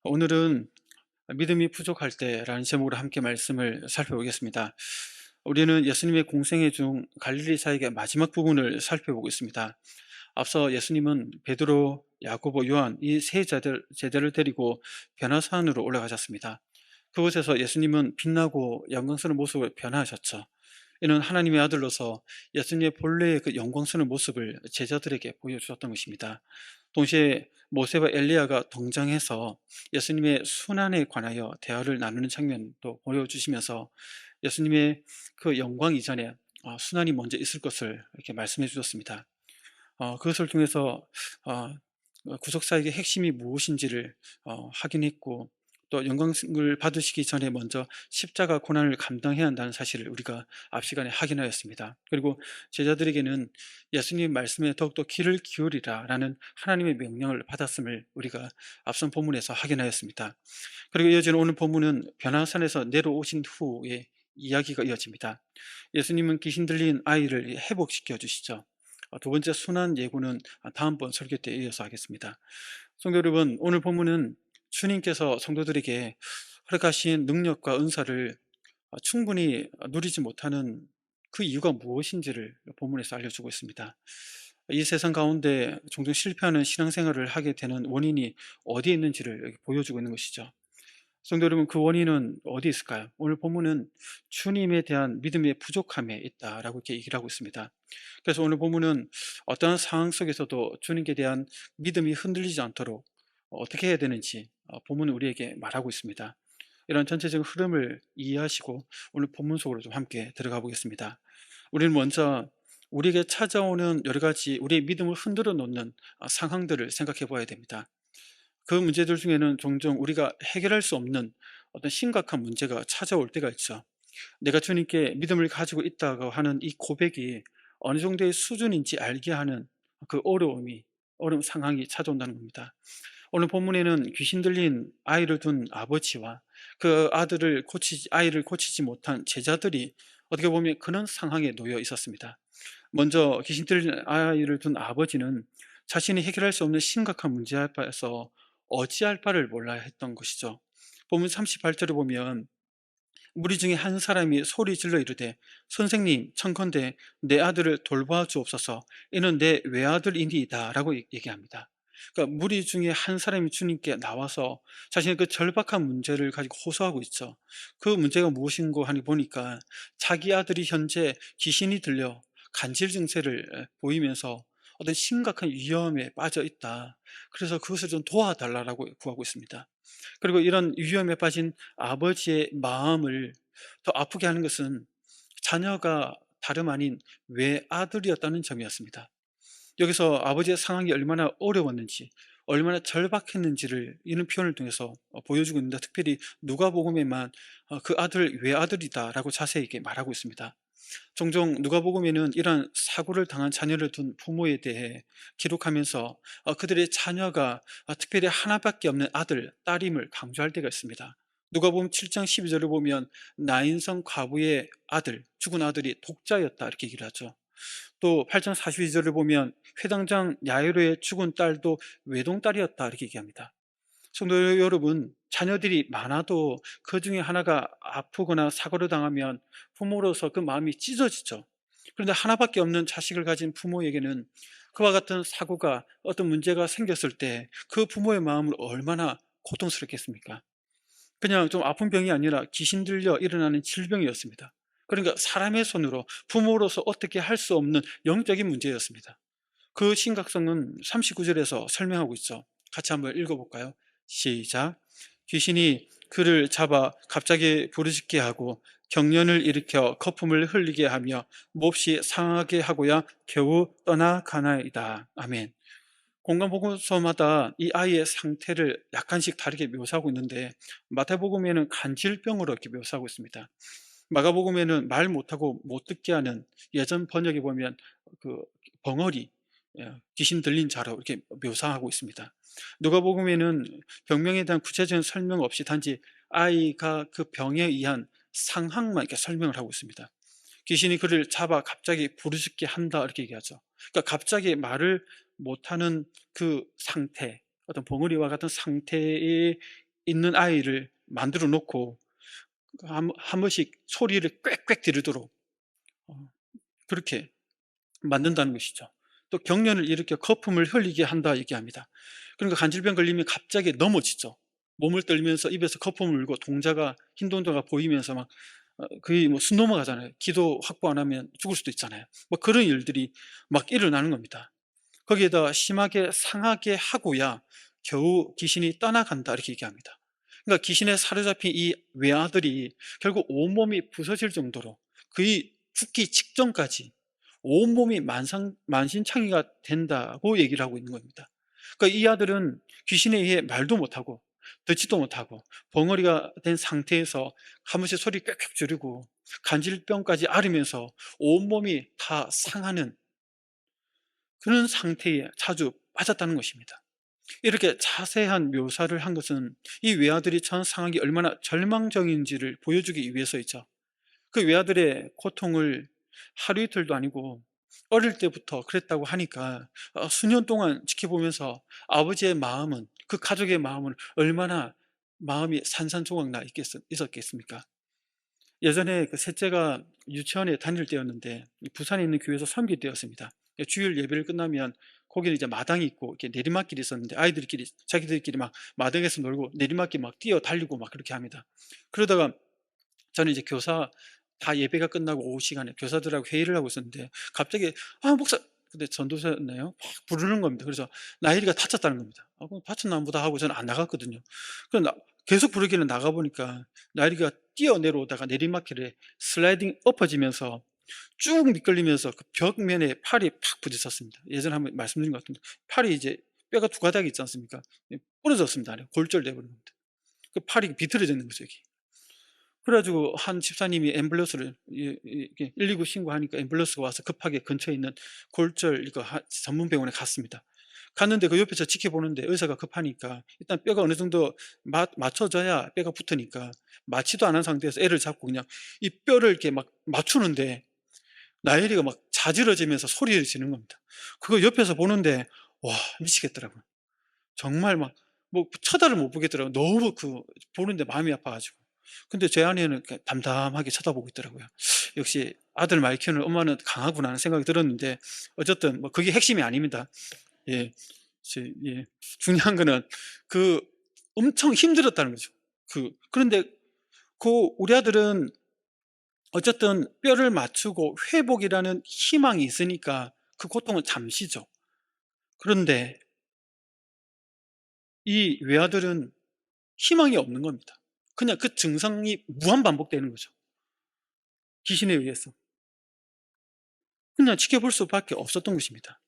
오늘은 믿음이 부족할 때라는 제목으로 함께 말씀을 살펴보겠습니다. 우리는 예수님의 공생애 중 갈릴리사역의 마지막 부분을 살펴보고 있습니다. 앞서 예수님은 베드로, 야고보, 요한 이 세 제자를 데리고 변화산으로 올라가셨습니다. 그곳에서 예수님은 빛나고 영광스러운 모습을 변화하셨죠. 이는 하나님의 아들로서 예수님의 본래의 그 영광스러운 모습을 제자들에게 보여주셨던 것입니다. 동시에 모세와 엘리야가 등장해서 예수님의 순환에 관하여 대화를 나누는 장면도 보여주시면서 예수님의 그 영광 이전에 순환이 먼저 있을 것을 이렇게 말씀해 주셨습니다. 그것을 통해서 어, 구속사역의 핵심이 무엇인지를 확인했고, 또 영광을 받으시기 전에 먼저 십자가 고난을 감당해야 한다는 사실을 우리가 앞 시간에 확인하였습니다. 그리고 제자들에게는 예수님 말씀에 더욱더 귀를 기울이라 라는 하나님의 명령을 받았음을 우리가 앞선 본문에서 확인하였습니다. 그리고 이어지는 오늘 본문은 변화산에서 내려오신 후에 이야기가 이어집니다. 예수님은 귀신 들린 아이를 회복시켜 주시죠. 두 번째 순환 예고는 다음번 설교 때 이어서 하겠습니다. 성도 여러분, 오늘 본문은 주님께서 성도들에게 허락하신 능력과 은사를 충분히 누리지 못하는 그 이유가 무엇인지를 본문에서 알려주고 있습니다. 이 세상 가운데 종종 실패하는 신앙생활을 하게 되는 원인이 어디에 있는지를 보여주고 있는 것이죠. 성도 여러분, 그 원인은 어디 있을까요? 오늘 본문은 주님에 대한 믿음의 부족함에 있다라고 이렇게 얘기를 하고 있습니다. 그래서 오늘 본문은 어떠한 상황 속에서도 주님께 대한 믿음이 흔들리지 않도록 어떻게 해야 되는지 본문은 우리에게 말하고 있습니다. 이런 전체적인 흐름을 이해하시고 오늘 본문 속으로 좀 함께 들어가 보겠습니다. 우리는 먼저 우리에게 찾아오는 여러 가지 우리의 믿음을 흔들어 놓는 상황들을 생각해 봐야 됩니다. 그 문제들 중에는 종종 우리가 해결할 수 없는 어떤 심각한 문제가 찾아올 때가 있죠. 내가 주님께 믿음을 가지고 있다고 하는 이 고백이 어느 정도의 수준인지 알게 하는 그 어려운 상황이 찾아온다는 겁니다. 오늘 본문에는 귀신 들린 아이를 둔 아버지와 그 아이를 고치지 못한 제자들이 어떻게 보면 그런 상황에 놓여 있었습니다. 먼저 귀신 들린 아이를 둔 아버지는 자신이 해결할 수 없는 심각한 문제 앞에서 어찌할 바를 몰라 했던 것이죠. 본문 38절을 보면 무리 중에 한 사람이 소리 질러 이르되 선생님 청컨대 내 아들을 돌봐 주옵소서 이는 내 외아들이니이다 라고 얘기합니다. 그러니까 무리 중에 한 사람이 주님께 나와서 자신의 그 절박한 문제를 가지고 호소하고 있죠. 그 문제가 무엇인고 하니 보니까 자기 아들이 현재 귀신이 들려 간질 증세를 보이면서 어떤 심각한 위험에 빠져 있다. 그래서 그것을 좀 도와달라고 구하고 있습니다. 그리고 이런 위험에 빠진 아버지의 마음을 더 아프게 하는 것은 자녀가 다름 아닌 외아들이었다는 점이었습니다. 여기서 아버지의 상황이 얼마나 어려웠는지, 얼마나 절박했는지를 이런 표현을 통해서 보여주고 있는데, 특별히 누가복음에만 그 아들 외아들이다라고 자세히 말하고 있습니다. 종종 누가복음에는 이러한 사고를 당한 자녀를 둔 부모에 대해 기록하면서 그들의 자녀가 특별히 하나밖에 없는 아들, 딸임을 강조할 때가 있습니다. 누가복음 7장 12절을 보면 나인성 과부의 아들, 죽은 아들이 독자였다 이렇게 얘기를 하죠. 또 8장 42절을 보면 회당장 야이로의 죽은 딸도 외동딸이었다 이렇게 얘기합니다. 성도 여러분, 자녀들이 많아도 그 중에 하나가 아프거나 사고를 당하면 부모로서 그 마음이 찢어지죠. 그런데 하나밖에 없는 자식을 가진 부모에게는 그와 같은 사고가 어떤 문제가 생겼을 때 그 부모의 마음을 얼마나 고통스럽겠습니까? 그냥 좀 아픈 병이 아니라 귀신 들려 일어나는 질병이었습니다. 그러니까 사람의 손으로 부모로서 어떻게 할 수 없는 영적인 문제였습니다. 그 심각성은 39절에서 설명하고 있죠. 같이 한번 읽어볼까요? 시작. 귀신이 그를 잡아 갑자기 부르짖게 하고 경련을 일으켜 거품을 흘리게 하며 몹시 상하게 하고야 겨우 떠나가나이다. 아멘. 공간보고서마다 이 아이의 상태를 약간씩 다르게 묘사하고 있는데, 마태복음에는 간질병으로 이렇게 묘사하고 있습니다. 마가복음에는 말 못하고 못 듣게 하는, 예전 번역에 보면 그 벙어리, 귀신 들린 자로 이렇게 묘사하고 있습니다. 누가복음에는 병명에 대한 구체적인 설명 없이 단지 아이가 그 병에 의한 상황만 이렇게 설명을 하고 있습니다. 귀신이 그를 잡아 갑자기 부르짖게 한다 이렇게 얘기하죠. 그러니까 갑자기 말을 못하는 그 상태, 어떤 벙어리와 같은 상태에 있는 아이를 만들어 놓고 한 번씩 소리를 꽥꽥 지르도록 어 그렇게 만든다는 것이죠. 또 경련을 일으켜 거품을 흘리게 한다 얘기합니다. 그러니까 간질병 걸리면 갑자기 넘어지죠. 몸을 떨면서 입에서 거품을 울고 동자가 흰 동자가 보이면서 막 거의 뭐 숨 넘어가잖아요. 기도 확보 안 하면 죽을 수도 있잖아요. 뭐 그런 일들이 막 일어나는 겁니다. 거기에다가 심하게 상하게 하고야 겨우 귀신이 떠나간다 이렇게 얘기합니다. 그러니까 귀신에 사로잡힌 이 외아들이 결국 온몸이 부서질 정도로 거의 죽기 직전까지 온몸이 만신창이가 된다고 얘기를 하고 있는 겁니다. 그러니까 이 아들은 귀신에 의해 말도 못하고 듣지도 못하고 벙어리가 된 상태에서 한 번씩 소리 꽥꽥 지르고 간질병까지 앓으면서 온몸이 다 상하는 그런 상태에 자주 빠졌다는 것입니다. 이렇게 자세한 묘사를 한 것은 이 외아들이 처한 상황이 얼마나 절망적인지를 보여주기 위해서이죠. 그 외아들의 고통을 하루 이틀도 아니고 어릴 때부터 그랬다고 하니까 수년 동안 지켜보면서 아버지의 마음은, 그 가족의 마음은 얼마나 마음이 산산조각 있었겠습니까? 예전에 그 셋째가 유치원에 다닐 때였는데 부산에 있는 교회에서 섬길 때였습니다. 주일 예배를 끝나면 거기는 이제 마당이 있고 이렇게 내리막길이 있었는데 아이들끼리 자기들끼리 막 마당에서 놀고 내리막길 막 뛰어 달리고 막 그렇게 합니다. 그러다가 저는 이제 교사 다 예배가 끝나고 오후 시간에 교사들하고 회의를 하고 있었는데 갑자기 목사 근데 전도사였나요? 막 부르는 겁니다. 그래서 나일이가 다쳤다는 겁니다. 그럼 다쳤나 보다 하고 저는 안 나갔거든요. 계속 부르기는 나가 보니까 나일이가 뛰어 내려오다가 내리막길에 슬라이딩 엎어지면서 쭉 미끌리면서 그 벽면에 팔이 팍 부딪혔습니다. 예전에 한번 말씀드린 것 같은데 팔이 이제 뼈가 두 가닥이 있지 않습니까? 부러졌습니다. 골절돼 버린 겁니다. 그 팔이 비틀어지는 거죠, 여기. 그래 가지고 한 집사님이 앰뷸런스를 119 신고하니까 앰뷸런스가 와서 급하게 근처에 있는 골절 이거 전문 병원에 갔습니다. 갔는데 그 옆에서 지켜보는데 의사가 급하니까 일단 뼈가 어느 정도 맞춰져야 뼈가 붙으니까 맞지도 않은 상태에서 애를 잡고 그냥 이 뼈를 이렇게 막 맞추는데 나엘이가 막 자지러지면서 소리를 지르는 겁니다. 그거 옆에서 보는데 와 미치겠더라고요. 정말 막 뭐 쳐다를 못 보겠더라고요. 너무 보는데 마음이 아파 가지고. 근데 제 아내는 이렇게 담담하게 쳐다보고 있더라고요. 역시 아들 말 키우는 엄마는 강하구나 하는 생각이 들었는데 어쨌든 뭐 그게 핵심이 아닙니다. 예. 예. 중요한 거는 그 엄청 힘들었다는 거죠. 그런데 우리 아들은 어쨌든 뼈를 맞추고 회복이라는 희망이 있으니까 그 고통은 잠시죠. 그런데 이 외아들은 희망이 없는 겁니다. 그냥 그 증상이 무한 반복되는 거죠. 귀신에 의해서. 그냥 지켜볼 수밖에 없었던 것입니다.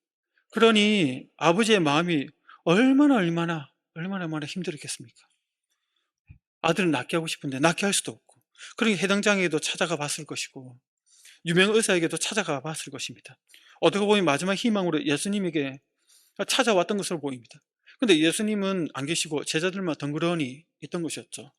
그러니 아버지의 마음이 얼마나 힘들었겠습니까? 아들을 낫게 하고 싶은데 낫게 할 수도 없고. 그러니 해당장에도 찾아가 봤을 것이고 유명 의사에게도 찾아가 봤을 것입니다. 어떻게 보면 마지막 희망으로 예수님에게 찾아왔던 것으로 보입니다. 근데 예수님은 안 계시고 제자들만 덩그러니 있던 것이었죠.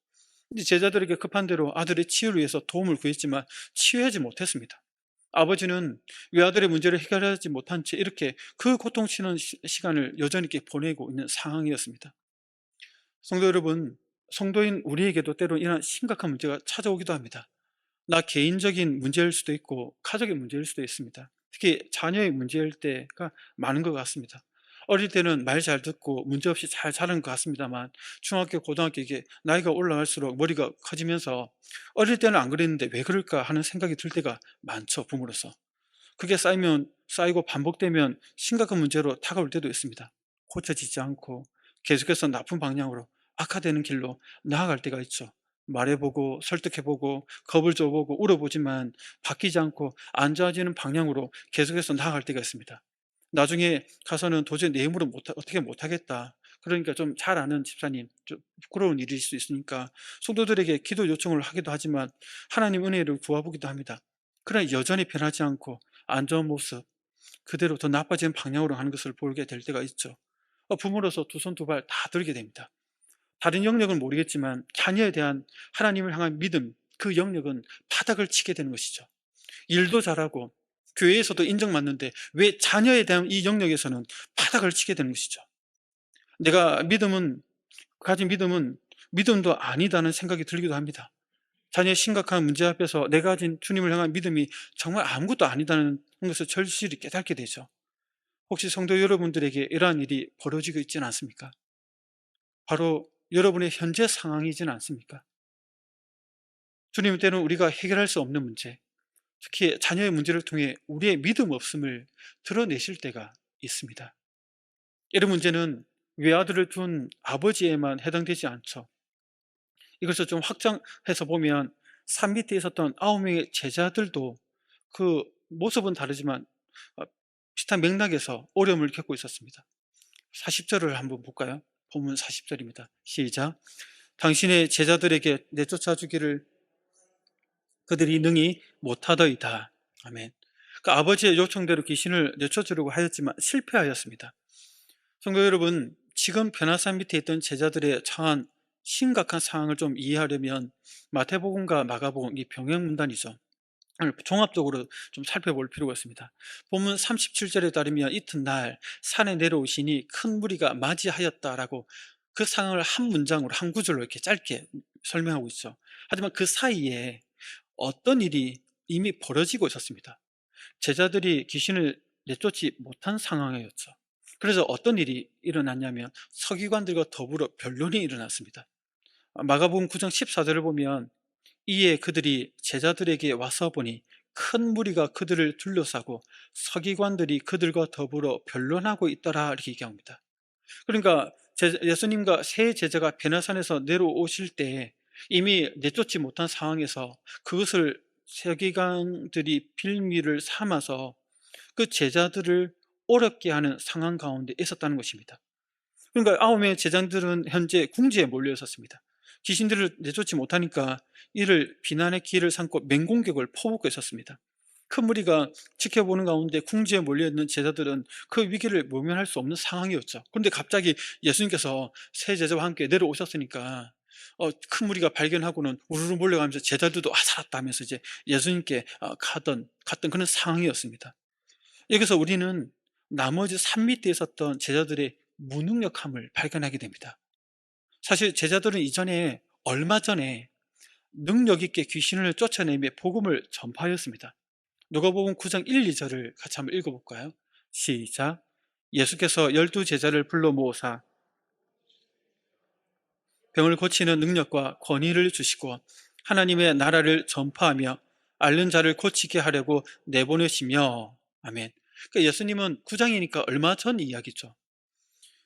근데 제자들에게 급한 대로 아들의 치유를 위해서 도움을 구했지만 치유하지 못했습니다. 아버지는 외아들의 문제를 해결하지 못한 채 이렇게 그 고통치는 시간을 여전히 이렇게 보내고 있는 상황이었습니다. 성도 여러분, 성도인 우리에게도 때로 이런 심각한 문제가 찾아오기도 합니다. 나 개인적인 문제일 수도 있고 가족의 문제일 수도 있습니다. 특히 자녀의 문제일 때가 많은 것 같습니다. 어릴 때는 말 잘 듣고 문제없이 잘 자란 것 같습니다만 중학교, 고등학교 이게 나이가 올라갈수록 머리가 커지면서 어릴 때는 안 그랬는데 왜 그럴까 하는 생각이 들 때가 많죠, 부모로서. 그게 쌓이고 반복되면 심각한 문제로 다가올 때도 있습니다. 고쳐지지 않고 계속해서 나쁜 방향으로 악화되는 길로 나아갈 때가 있죠. 말해보고 설득해보고 겁을 줘보고 울어보지만 바뀌지 않고 안 좋아지는 방향으로 계속해서 나아갈 때가 있습니다. 나중에 가서는 도저히 내 힘으로 어떻게 못하겠다. 그러니까 좀 잘 아는 집사님, 좀 부끄러운 일일 수 있으니까 성도들에게 기도 요청을 하기도 하지만 하나님 은혜를 구하보기도 합니다. 그러나 여전히 변하지 않고 안 좋은 모습, 그대로 더 나빠지는 방향으로 하는 것을 보게 될 때가 있죠. 부모로서 두 손 두 발 다 들게 됩니다. 다른 영역은 모르겠지만 자녀에 대한 하나님을 향한 믿음, 그 영역은 바닥을 치게 되는 것이죠. 일도 잘하고 교회에서도 인정받는데 왜 자녀에 대한 이 영역에서는 바닥을 치게 되는 것이죠. 내가 가진 믿음은 믿음도 아니다는 생각이 들기도 합니다. 자녀의 심각한 문제 앞에서 내가 가진 주님을 향한 믿음이 정말 아무것도 아니다는 것을 절실히 깨닫게 되죠. 혹시 성도 여러분들에게 이러한 일이 벌어지고 있지는 않습니까? 바로 여러분의 현재 상황이지는 않습니까? 주님 때는 우리가 해결할 수 없는 문제, 특히 자녀의 문제를 통해 우리의 믿음 없음을 드러내실 때가 있습니다. 이런 문제는 외아들을 둔 아버지에만 해당되지 않죠. 이것을 좀 확장해서 보면 산 밑에 있었던 9명의 제자들도 그 모습은 다르지만 어, 비슷한 맥락에서 어려움을 겪고 있었습니다. 40절을 한번 볼까요? 본문 40절입니다. 시작. 당신의 제자들에게 내쫓아 주기를 그들이 능히 못하더이다. 아멘. 그 아버지의 요청대로 귀신을 내쫓으려고 하였지만 실패하였습니다. 성도 여러분, 지금 변화산 밑에 있던 제자들의 처한 심각한 상황을 좀 이해하려면 마태복음과 마가복음 이 병행문단이죠. 종합적으로 좀 살펴볼 필요가 있습니다. 본문 37절에 따르면 이튿날 산에 내려오시니 큰 무리가 맞이하였다라고 그 상황을 한 문장으로 한 구절로 이렇게 짧게 설명하고 있죠. 하지만 그 사이에 어떤 일이 이미 벌어지고 있었습니다. 제자들이 귀신을 내쫓지 못한 상황이었죠. 그래서 어떤 일이 일어났냐면 서기관들과 더불어 변론이 일어났습니다. 마가복음 9장 14절을 보면 이에 그들이 제자들에게 와서 보니 큰 무리가 그들을 둘러싸고 서기관들이 그들과 더불어 변론하고 있더라 이렇게 얘기합니다. 그러니까 예수님과 세 제자가 베나산에서 내려오실 때 이미 내쫓지 못한 상황에서 그것을 서기관들이 빌미를 삼아서 그 제자들을 어렵게 하는 상황 가운데 있었다는 것입니다. 그러니까 9명의 제자들은 현재 궁지에 몰려 있었습니다. 귀신들을 내쫓지 못하니까 이를 비난의 기회를 삼고 맹공격을 퍼붓고 있었습니다. 큰 무리가 지켜보는 가운데 궁지에 몰려있는 제자들은 그 위기를 모면할 수 없는 상황이었죠. 그런데 갑자기 예수님께서 세 제자와 함께 내려오셨으니까 큰 무리가 발견하고는 우르르 몰려가면서 제자들도 살았다 하면서 이제 예수님께 갔던 그런 상황이었습니다. 여기서 우리는 나머지 산 밑에 있었던 제자들의 무능력함을 발견하게 됩니다. 사실 제자들은 얼마 전에 능력 있게 귀신을 쫓아내며 복음을 전파하였습니다. 누가복음 9장 1, 2절을 같이 한번 읽어볼까요? 시작. 예수께서 12제자를 불러 모으사 병을 고치는 능력과 권위를 주시고 하나님의 나라를 전파하며 앓는 자를 고치게 하려고 내보내시며 아멘. 그러니까 예수님은 9장이니까 얼마 전 이야기죠.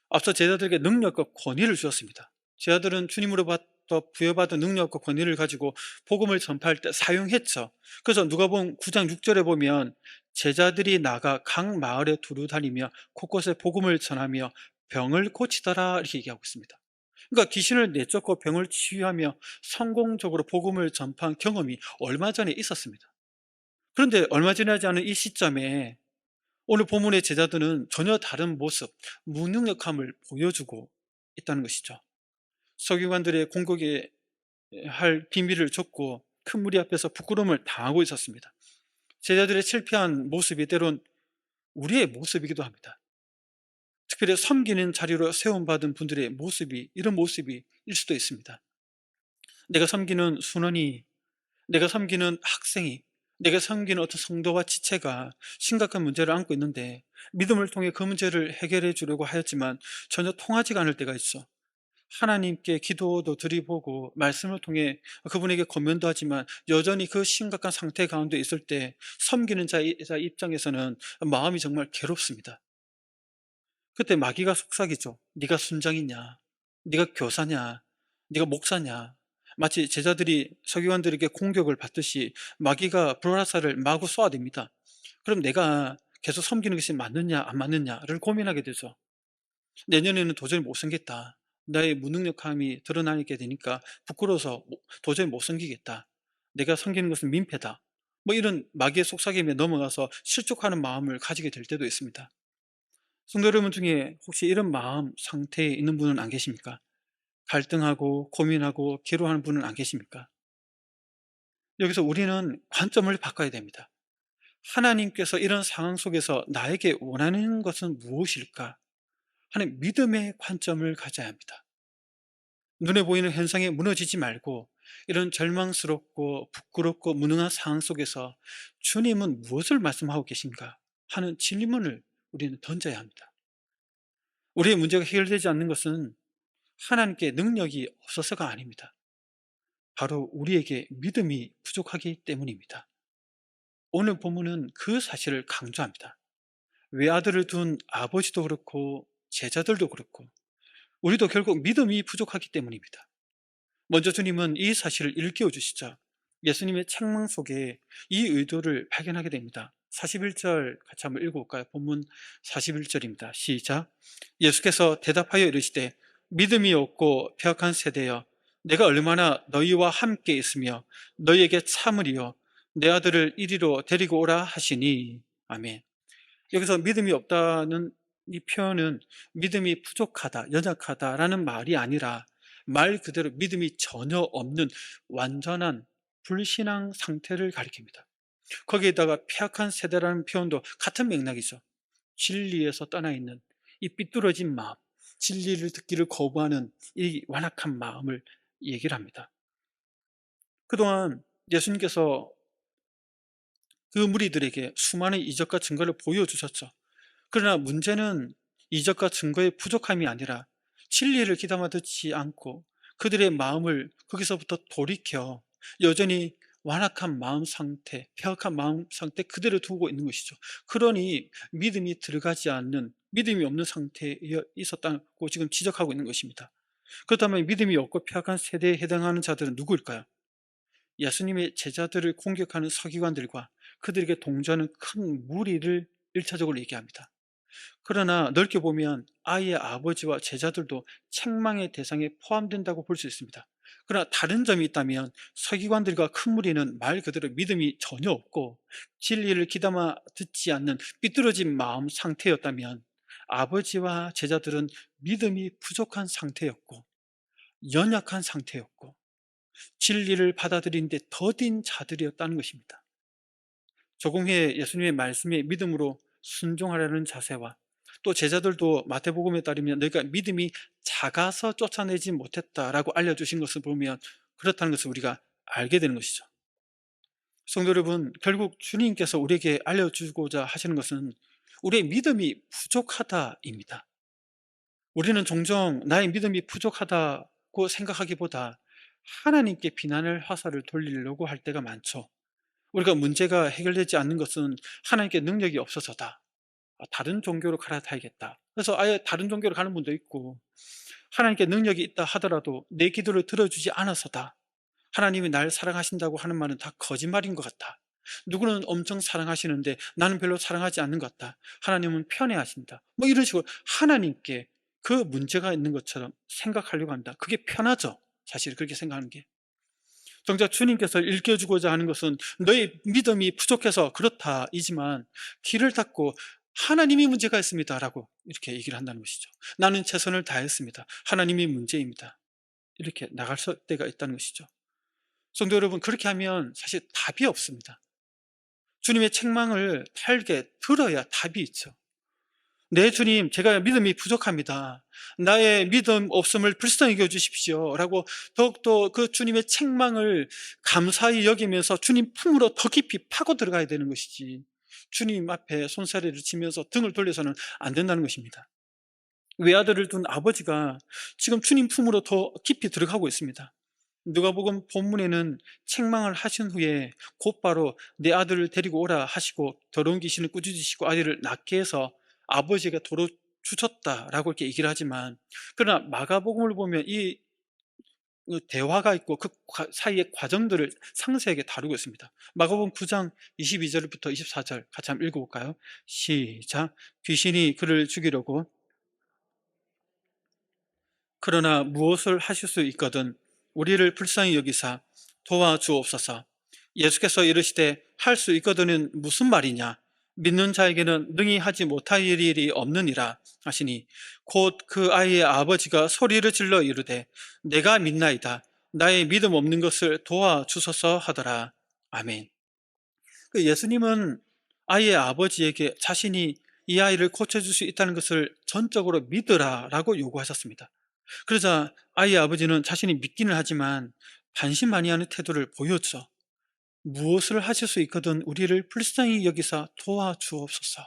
앞서 제자들에게 능력과 권위를 주었습니다. 제자들은 주님으로부터 부여받은 능력과 권위를 가지고 복음을 전파할 때 사용했죠. 그래서 누가복음 9장 6절에 보면 제자들이 나가 각 마을에 두루 다니며 곳곳에 복음을 전하며 병을 고치더라 이렇게 얘기하고 있습니다. 그러니까 귀신을 내쫓고 병을 치유하며 성공적으로 복음을 전파한 경험이 얼마 전에 있었습니다. 그런데 얼마 지나지 않은 이 시점에 오늘 본문의 제자들은 전혀 다른 모습, 무능력함을 보여주고 있다는 것이죠. 서기관들의 공격에 할 비밀을 줬고 큰 무리 앞에서 부끄러움을 당하고 있었습니다. 제자들의 실패한 모습이 때론 우리의 모습이기도 합니다. 특별히 섬기는 자리로 세움받은 분들의 모습이 이런 모습일 수도 있습니다. 내가 섬기는 순원이, 내가 섬기는 학생이, 내가 섬기는 어떤 성도와 지체가 심각한 문제를 안고 있는데 믿음을 통해 그 문제를 해결해 주려고 하였지만 전혀 통하지가 않을 때가 있어. 하나님께 기도도 드리보고 말씀을 통해 그분에게 권면도 하지만 여전히 그 심각한 상태 가운데 있을 때 섬기는 자 입장에서는 마음이 정말 괴롭습니다. 그때 마귀가 속삭이죠. 네가 순장이냐? 네가 교사냐? 네가 목사냐? 마치 제자들이 서기관들에게 공격을 받듯이 마귀가 불화살을 마구 쏘아댑니다. 그럼 내가 계속 섬기는 것이 맞느냐 안 맞느냐를 고민하게 되죠. 내년에는 도저히 못 섬겠다. 나의 무능력함이 드러나게 되니까 부끄러워서 도저히 못 섬기겠다. 내가 섬기는 것은 민폐다. 뭐 이런 마귀의 속삭임에 넘어가서 실족하는 마음을 가지게 될 때도 있습니다. 성도 여러분 중에 혹시 이런 마음 상태에 있는 분은 안 계십니까? 갈등하고 고민하고 괴로워하는 분은 안 계십니까? 여기서 우리는 관점을 바꿔야 됩니다. 하나님께서 이런 상황 속에서 나에게 원하는 것은 무엇일까 하는 믿음의 관점을 가져야 합니다. 눈에 보이는 현상에 무너지지 말고 이런 절망스럽고 부끄럽고 무능한 상황 속에서 주님은 무엇을 말씀하고 계신가 하는 질문을 우리는 던져야 합니다. 우리의 문제가 해결되지 않는 것은 하나님께 능력이 없어서가 아닙니다. 바로 우리에게 믿음이 부족하기 때문입니다. 오늘 본문은 그 사실을 강조합니다. 외아들을 둔 아버지도 그렇고 제자들도 그렇고 우리도 결국 믿음이 부족하기 때문입니다. 먼저 주님은 이 사실을 일깨워 주시자 예수님의 책망 속에 이 의도를 발견하게 됩니다. 41절 같이 한번 읽어볼까요? 본문 41절입니다. 시작. 예수께서 대답하여 이르시되 믿음이 없고 폐역한 세대여, 내가 얼마나 너희와 함께 있으며 너희에게 참으리요 내 아들을 이리로 데리고 오라 하시니. 아멘. 여기서 믿음이 없다는 이 표현은 믿음이 부족하다, 연약하다라는 말이 아니라 말 그대로 믿음이 전혀 없는 완전한 불신앙 상태를 가리킵니다. 거기에다가 폐악한 세대라는 표현도 같은 맥락이죠. 진리에서 떠나 있는 이 삐뚤어진 마음, 진리를 듣기를 거부하는 이 완악한 마음을 얘기를 합니다. 그동안 예수님께서 그 무리들에게 수많은 이적과 증거를 보여주셨죠. 그러나 문제는 이적과 증거의 부족함이 아니라 진리를 귀담아 듣지 않고 그들의 마음을 거기서부터 돌이켜 여전히 완악한 마음 상태, 폐악한 마음 상태 그대로 두고 있는 것이죠. 그러니 믿음이 들어가지 않는, 믿음이 없는 상태에 있었다고 지금 지적하고 있는 것입니다. 그렇다면 믿음이 없고 폐악한 세대에 해당하는 자들은 누구일까요? 예수님의 제자들을 공격하는 서기관들과 그들에게 동조하는 큰 무리를 1차적으로 얘기합니다. 그러나 넓게 보면 아이의 아버지와 제자들도 책망의 대상에 포함된다고 볼 수 있습니다. 그러나 다른 점이 있다면 서기관들과 큰 무리는 말 그대로 믿음이 전혀 없고 진리를 귀담아 듣지 않는 삐뚤어진 마음 상태였다면, 아버지와 제자들은 믿음이 부족한 상태였고 연약한 상태였고 진리를 받아들이는데 더딘 자들이었다는 것입니다. 조금 후에 예수님의 말씀에 믿음으로 순종하려는 자세와 또 제자들도 마태복음에 따르면 너희가 믿음이 작아서 쫓아내지 못했다라고 알려주신 것을 보면 그렇다는 것을 우리가 알게 되는 것이죠. 성도 여러분, 결국 주님께서 우리에게 알려주고자 하시는 것은 우리의 믿음이 부족하다입니다. 우리는 종종 나의 믿음이 부족하다고 생각하기보다 하나님께 비난의 화살을 돌리려고 할 때가 많죠. 우리가 문제가 해결되지 않는 것은 하나님께 능력이 없어서다, 다른 종교로 갈아타야겠다, 그래서 아예 다른 종교로 가는 분도 있고, 하나님께 능력이 있다 하더라도 내 기도를 들어주지 않아서다, 하나님이 날 사랑하신다고 하는 말은 다 거짓말인 것 같다, 누구는 엄청 사랑하시는데 나는 별로 사랑하지 않는 것 같다, 하나님은 편애하신다, 뭐 이런 식으로 하나님께 그 문제가 있는 것처럼 생각하려고 한다. 그게 편하죠, 사실 그렇게 생각하는 게. 정작 주님께서 일깨워주고자 하는 것은 너의 믿음이 부족해서 그렇다 이지만 길을 닫고 하나님이 문제가 있습니다 라고 이렇게 얘기를 한다는 것이죠. 나는 최선을 다했습니다, 하나님이 문제입니다, 이렇게 나갈 때가 있다는 것이죠. 성도 여러분, 그렇게 하면 사실 답이 없습니다. 주님의 책망을 달게 들어야 답이 있죠. 네 주님, 제가 믿음이 부족합니다, 나의 믿음 없음을 불쌍히 여겨 주십시오 라고 더욱더 그 주님의 책망을 감사히 여기면서 주님 품으로 더 깊이 파고 들어가야 되는 것이지, 주님 앞에 손사래를 치면서 등을 돌려서는 안 된다는 것입니다. 외아들을 둔 아버지가 지금 주님 품으로 더 깊이 들어가고 있습니다. 누가복음 본문에는 책망을 하신 후에 곧바로 내 아들을 데리고 오라 하시고 더러운 귀신을 꾸짖으시고 아이를 낫게 해서 아버지가 도로 주셨다라고 이렇게 얘기를 하지만, 그러나 마가복음을 보면 이 대화가 있고 그 사이의 과정들을 상세하게 다루고 있습니다. 마가복음 9장 22절부터 24절 같이 한번 읽어볼까요? 시작. 귀신이 그를 죽이려고 그러나 무엇을 하실 수 있거든 우리를 불쌍히 여기사 도와주옵소서. 예수께서 이르시되 할 수 있거든은 무슨 말이냐, 믿는 자에게는 능히 하지 못할 일이 없느니라 하시니, 곧 그 아이의 아버지가 소리를 질러 이르되 내가 믿나이다, 나의 믿음 없는 것을 도와주소서 하더라. 아멘. 그 예수님은 아이의 아버지에게 자신이 이 아이를 고쳐줄 수 있다는 것을 전적으로 믿으라 라고 요구하셨습니다. 그러자 아이의 아버지는 자신이 믿기는 하지만 반신반의하는 태도를 보였죠. 무엇을 하실 수 있거든 우리를 불쌍히 여기사 도와주옵소서.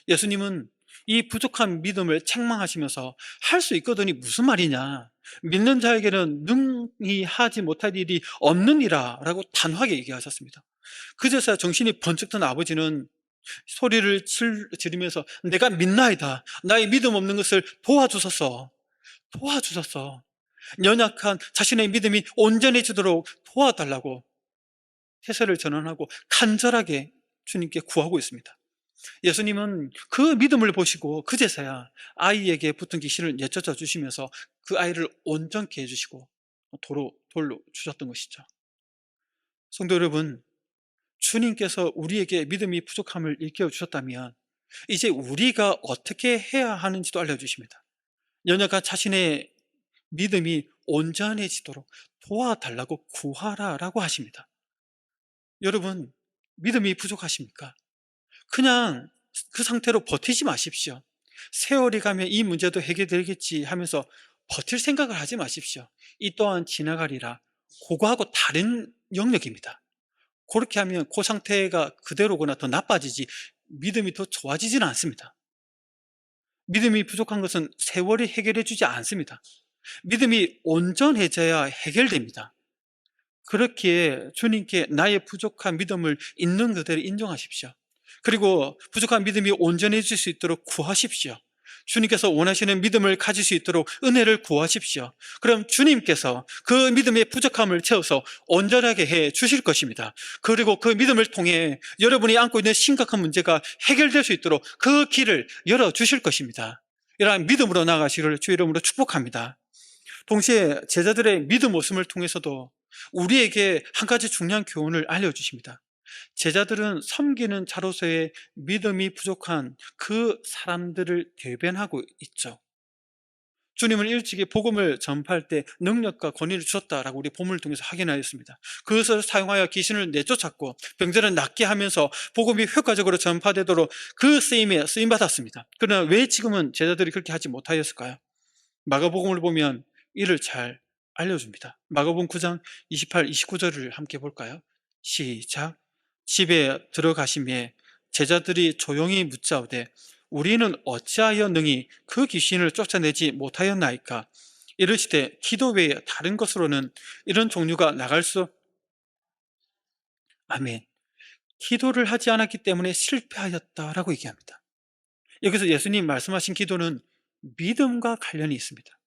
예수님은 이 부족한 믿음을 책망하시면서 할 수 있거든이 무슨 말이냐, 믿는 자에게는 능히 하지 못할 일이 없느니라 라고 단호하게 얘기하셨습니다. 그제서야 정신이 번쩍 든 아버지는 소리를 지르면서 내가 믿나이다, 나의 믿음 없는 것을 도와주소서, 도와주소서, 연약한 자신의 믿음이 온전해지도록 도와달라고 태세를 전환하고 간절하게 주님께 구하고 있습니다. 예수님은 그 믿음을 보시고 그제서야 아이에게 붙은 귀신을 내쫓아 주시면서 그 아이를 온전케 해주시고 돌로 주셨던 것이죠. 성도 여러분, 주님께서 우리에게 믿음이 부족함을 일깨워 주셨다면 이제 우리가 어떻게 해야 하는지도 알려주십니다. 연약한 자신의 믿음이 온전해지도록 도와달라고 구하라라고 하십니다. 여러분, 믿음이 부족하십니까? 그냥 그 상태로 버티지 마십시오. 세월이 가면 이 문제도 해결되겠지 하면서 버틸 생각을 하지 마십시오. 이 또한 지나가리라. 그거하고 다른 영역입니다. 그렇게 하면 그 상태가 그대로거나 더 나빠지지 믿음이 더 좋아지지는 않습니다. 믿음이 부족한 것은 세월이 해결해 주지 않습니다. 믿음이 온전해져야 해결됩니다. 그렇기에 주님께 나의 부족한 믿음을 있는 그대로 인정하십시오. 그리고 부족한 믿음이 온전해질 수 있도록 구하십시오. 주님께서 원하시는 믿음을 가질 수 있도록 은혜를 구하십시오. 그럼 주님께서 그 믿음의 부족함을 채워서 온전하게 해 주실 것입니다. 그리고 그 믿음을 통해 여러분이 안고 있는 심각한 문제가 해결될 수 있도록 그 길을 열어주실 것입니다. 이러한 믿음으로 나아가시기를 주의 이름으로 축복합니다. 동시에 제자들의 믿음 모습을 통해서도 우리에게 한 가지 중요한 교훈을 알려주십니다. 제자들은 섬기는 자로서의 믿음이 부족한 그 사람들을 대변하고 있죠. 주님은 일찍이 복음을 전파할 때 능력과 권위를 주셨다라고 우리 본문을 통해서 확인하였습니다. 그것을 사용하여 귀신을 내쫓았고 병자를 낫게 하면서 복음이 효과적으로 전파되도록 그 쓰임에 쓰임받았습니다. 그러나 왜 지금은 제자들이 그렇게 하지 못하였을까요? 마가복음을 보면 이를 잘 알려줍니다. 마가복음 9장 28, 29절을 함께 볼까요? 시작. 집에 들어가심에 제자들이 조용히 묻자오되 우리는 어찌하여 능히 그 귀신을 쫓아내지 못하였나이까? 이르시되 기도 외에 다른 것으로는 이런 종류가 나갈 수. 아멘. 기도를 하지 않았기 때문에 실패하였다라고 얘기합니다. 여기서 예수님 말씀하신 기도는 믿음과 관련이 있습니다.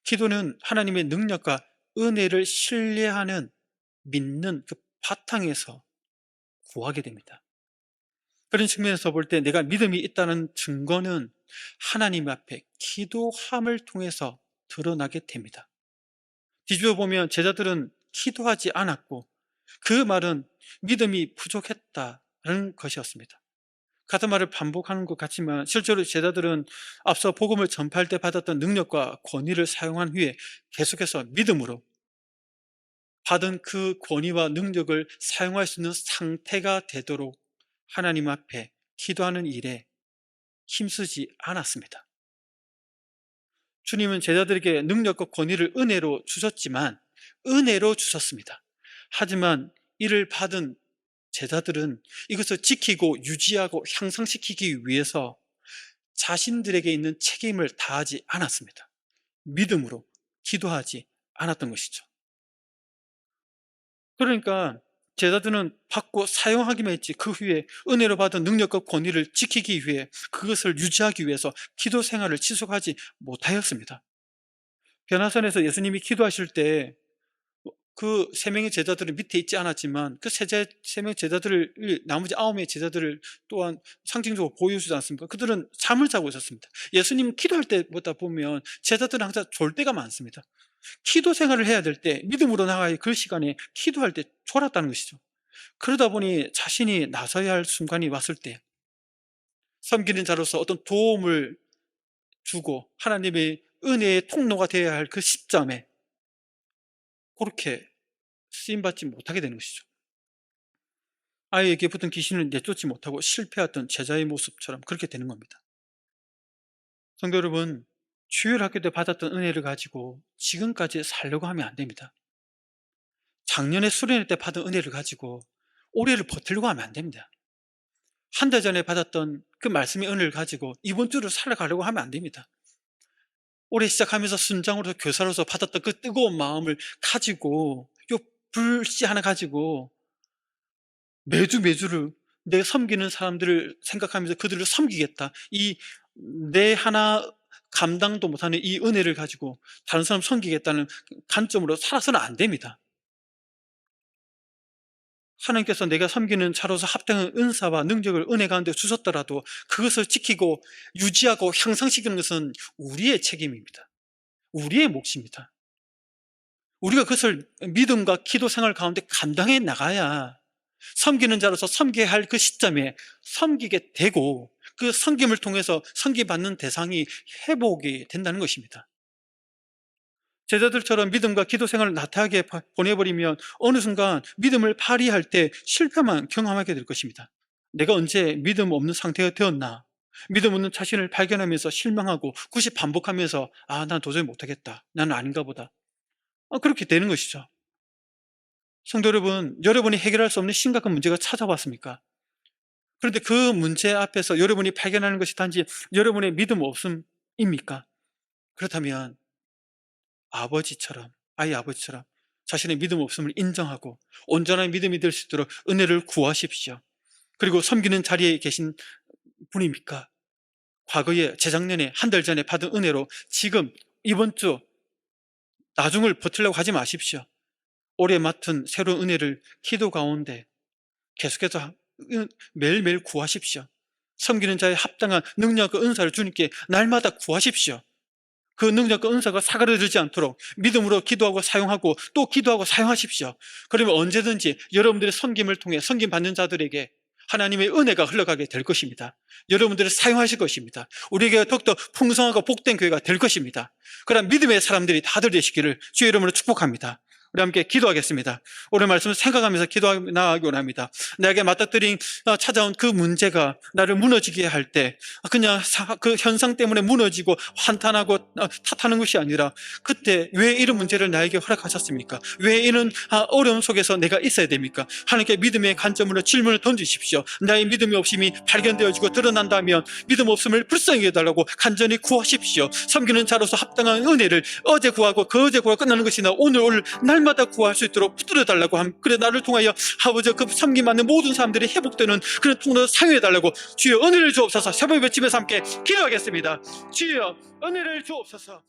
기도는 하나님의 능력과 은혜를 신뢰하는, 믿는 그 바탕에서 구하게 됩니다. 그런 측면에서 볼 때 내가 믿음이 있다는 증거는 하나님 앞에 기도함을 통해서 드러나게 됩니다. 뒤집어 보면 제자들은 기도하지 않았고 그 말은 믿음이 부족했다는 것이었습니다. 같은 말을 반복하는 것 같지만 실제로 제자들은 앞서 복음을 전파할 때 받았던 능력과 권위를 사용한 후에 계속해서 믿음으로 받은 그 권위와 능력을 사용할 수 있는 상태가 되도록 하나님 앞에 기도하는 일에 힘쓰지 않았습니다. 주님은 제자들에게 능력과 권위를 은혜로 주셨지만 은혜로 주셨습니다. 하지만 이를 받은 제자들은 이것을 지키고 유지하고 향상시키기 위해서 자신들에게 있는 책임을 다하지 않았습니다. 믿음으로 기도하지 않았던 것이죠. 그러니까 제자들은 받고 사용하기만 했지 그 후에 은혜로 받은 능력과 권위를 지키기 위해 그것을 유지하기 위해서 기도 생활을 지속하지 못하였습니다. 변화산에서 예수님이 기도하실 때 그 세 명의 제자들은 밑에 있지 않았지만 그 세 명의 제자들을, 나머지 9명의 제자들을 또한 상징적으로 보여주지 않습니까? 그들은 잠을 자고 있었습니다. 예수님 기도할 때보다 보면 제자들은 항상 졸 때가 많습니다. 기도 생활을 해야 될 때, 믿음으로 나가야 그 시간에 기도할 때 졸았다는 것이죠. 그러다 보니 자신이 나서야 할 순간이 왔을 때 섬기는 자로서 어떤 도움을 주고 하나님의 은혜의 통로가 되어야 할 그 시점에 그렇게 쓰임받지 못하게 되는 것이죠. 아이에게 붙은 귀신을 내쫓지 못하고 실패했던 제자의 모습처럼 그렇게 되는 겁니다. 성도 여러분, 주일학교 때 받았던 은혜를 가지고 지금까지 살려고 하면 안 됩니다. 작년에 수련회 때 받은 은혜를 가지고 올해를 버티려고 하면 안 됩니다. 한 달 전에 받았던 그 말씀의 은혜를 가지고 이번 주를 살아가려고 하면 안 됩니다. 올해 시작하면서 순장으로서 교사로서 받았던 그 뜨거운 마음을 가지고, 요 불씨 하나 가지고 매주를 내가 섬기는 사람들을 생각하면서 그들을 섬기겠다, 이 내 하나 감당도 못하는 이 은혜를 가지고 다른 사람 섬기겠다는 관점으로 살아서는 안 됩니다. 하나님께서 내가 섬기는 자로서 합당한 은사와 능력을 은혜 가운데 주셨더라도 그것을 지키고 유지하고 향상시키는 것은 우리의 책임입니다. 우리의 몫입니다. 우리가 그것을 믿음과 기도 생활 가운데 감당해 나가야 섬기는 자로서 섬겨야 할 그 시점에 섬기게 되고, 그 섬김을 통해서 섬김받는 대상이 회복이 된다는 것입니다. 제자들처럼 믿음과 기도 생활을 나태하게 보내버리면 어느 순간 믿음을 발휘할 때 실패만 경험하게 될 것입니다. 내가 언제 믿음 없는 상태가 되었나, 믿음 없는 자신을 발견하면서 실망하고 굳이 반복하면서 난 도저히 못하겠다, 나는 아닌가 보다, 그렇게 되는 것이죠. 성도 여러분, 여러분이 해결할 수 없는 심각한 문제가 찾아왔습니까? 그런데 그 문제 앞에서 여러분이 발견하는 것이 단지 여러분의 믿음 없음입니까? 그렇다면 아이 아버지처럼 자신의 믿음 없음을 인정하고 온전한 믿음이 될 수 있도록 은혜를 구하십시오. 그리고 섬기는 자리에 계신 분입니까? 과거에 재작년에 한 달 전에 받은 은혜로 지금 이번 주 나중을 버티려고 하지 마십시오. 올해 맡은 새로운 은혜를 기도 가운데 계속해서 매일매일 구하십시오. 섬기는 자의 합당한 능력과 은사를 주님께 날마다 구하십시오. 그 능력과 은사가 사그라들지 않도록 믿음으로 기도하고 사용하고 또 기도하고 사용하십시오. 그러면 언제든지 여러분들의 섬김을 통해 섬김받는 자들에게 하나님의 은혜가 흘러가게 될 것입니다. 여러분들을 사용하실 것입니다. 우리에게 더욱더 풍성하고 복된 교회가 될 것입니다. 그런 믿음의 사람들이 다들 되시기를 주의 이름으로 축복합니다. 우리 함께 기도하겠습니다. 오늘 말씀을 생각하면서 기도하기 원합니다. 내게 맞닥뜨린 찾아온 그 문제가 나를 무너지게 할 때 그냥 그 현상 때문에 무너지고 한탄하고 탓하는 것이 아니라, 그때 왜 이런 문제를 나에게 허락하셨습니까? 왜 이런 어려움 속에서 내가 있어야 됩니까? 하나님께 믿음의 관점으로 질문을 던지십시오. 나의 믿음이 없음이 발견되어지고 드러난다면 믿음 없음을 불쌍히 해달라고 간절히 구하십시오. 섬기는 자로서 합당한 은혜를 어제 구하고 그어제 구하고 끝나는 것이 아니라 오늘 날마다 구할 수 있도록 붙들어 달라고 함. 그래 나를 통하여 아버지 그 섬김받는 모든 사람들이 회복되는 그런 통로를 사용해 달라고 주여 은혜를 주옵소서. 새벽 외치면서 함께 기도하겠습니다. 주여 은혜를 주옵소서.